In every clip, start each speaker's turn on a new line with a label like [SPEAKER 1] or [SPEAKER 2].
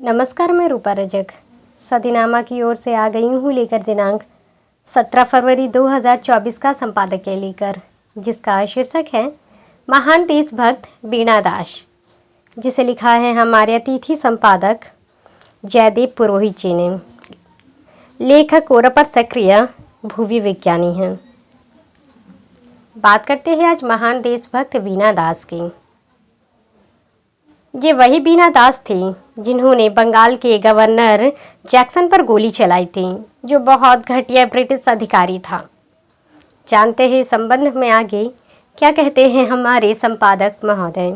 [SPEAKER 1] नमस्कार, मैं रूपा रजक सदीनामा की ओर से आ गई हूँ लेकर दिनांक 17 फरवरी 2024 का संपादकीय लेकर, जिसका शीर्षक है महान देशभक्त वीणा दास, जिसे लिखा है हमारे अतिथि संपादक जयदेव पुरोहित जी ने। लेखक और पर सक्रिय भूवि विज्ञानी हैं। बात करते हैं आज महान देशभक्त वीणा दास की। ये वही वीणा दास थी जिन्होंने बंगाल के गवर्नर जैक्सन पर गोली चलाई थी, जो बहुत घटिया ब्रिटिश अधिकारी था। जानते हैं संबंध में आगे क्या कहते हैं हमारे संपादक महोदय।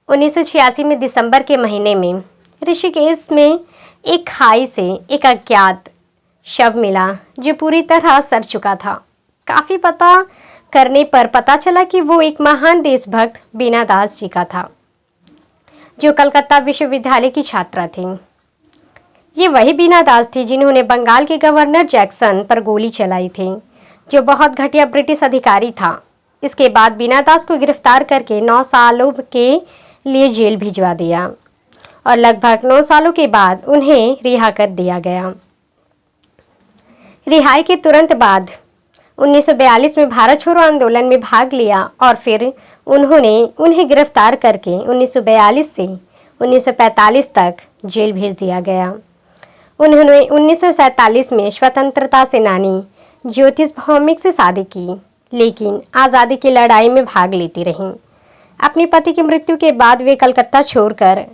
[SPEAKER 1] 1986 में दिसंबर के महीने में ऋषिकेश में एक खाई से एक अज्ञात शव मिला, जो पूरी तरह सड़ चुका था। काफी पता करने पर पता चला कि वो एक महान देशभक्त वीणा दास जी का था, जो कलकत्ता विश्वविद्यालय की छात्रा थी। ये वही वीणा दास थी जिन्होंने बंगाल के गवर्नर जैक्सन पर गोली चलाई थी, जो बहुत घटिया ब्रिटिश अधिकारी था। इसके बाद वीणा दास को गिरफ्तार करके 9 सालों के लिए जेल भिजवा दिया और लगभग 9 सालों के बाद उन्हें रिहा कर दिया गया। रिहाई के तुरंत बाद 1942 में भारत छोड़ो आंदोलन में भाग लिया और फिर उन्हें गिरफ्तार करके 1942 से 1945 तक जेल भेज दिया गया। उन्होंने 1947 में स्वतंत्रता सेनानी ज्योतिष भौमिक से शादी की, लेकिन आज़ादी की लड़ाई में भाग लेती रहीं। अपने पति की मृत्यु के बाद वे कलकत्ता छोड़कर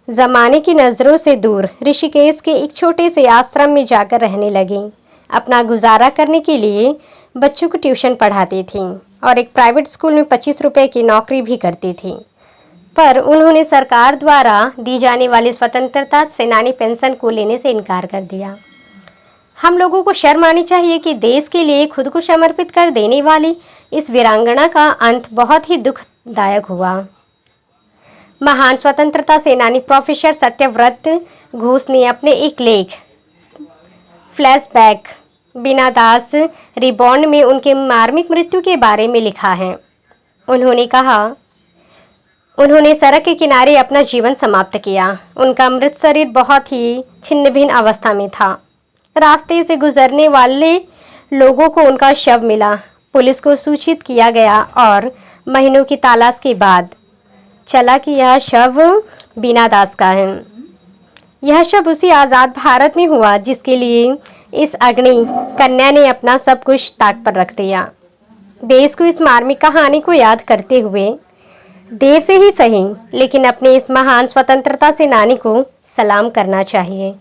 [SPEAKER 1] जमाने की नज़रों से दूर ऋषिकेश के एक छोटे से आश्रम में जाकर रहने लगी। अपना गुजारा करने के लिए बच्चों को ट्यूशन पढ़ाती थी और एक प्राइवेट स्कूल में 25 रुपए की नौकरी भी करती थी। पर उन्होंने सरकार द्वारा दी जाने वाली स्वतंत्रता सेनानी पेंशन को लेने से इनकार कर दिया। हम लोगों को शर्म आनी चाहिए कि देश के लिए खुद को समर्पित कर देने वाली इस वीरांगना का अंत बहुत ही दुखदायक हुआ। महान स्वतंत्रता सेनानी प्रोफेसर सत्यव्रत घोष ने अपने एक लेख फ्लैशबैक वीणा दास रिबॉर्न में उनके मार्मिक मृत्यु के बारे में लिखा है। उन्होंने कहा, उन्होंने सड़क के किनारे अपना जीवन समाप्त किया। उनका मृत शरीर बहुत ही छिन्न भिन्न अवस्था में था। रास्ते से गुजरने वाले लोगों को उनका शव मिला। पुलिस को सूचित किया गया और महीनों की तलाश के बाद चला कि यह शव वीणा दास का है। यह शव उसी आज़ाद भारत में हुआ जिसके लिए इस अग्नि कन्या ने अपना सब कुछ ताक पर रख दिया। देश को इस मार्मिक कहानी को याद करते हुए देर से ही सही, लेकिन अपने इस महान स्वतंत्रता सेनानी को सलाम करना चाहिए।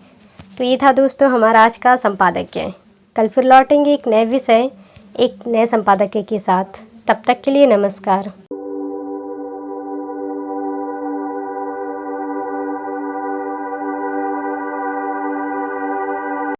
[SPEAKER 1] तो ये था दोस्तों हमारा आज का संपादकीय। कल फिर लौटेंगे एक नए विषय, एक नए संपादकीय के साथ। तब तक के लिए नमस्कार।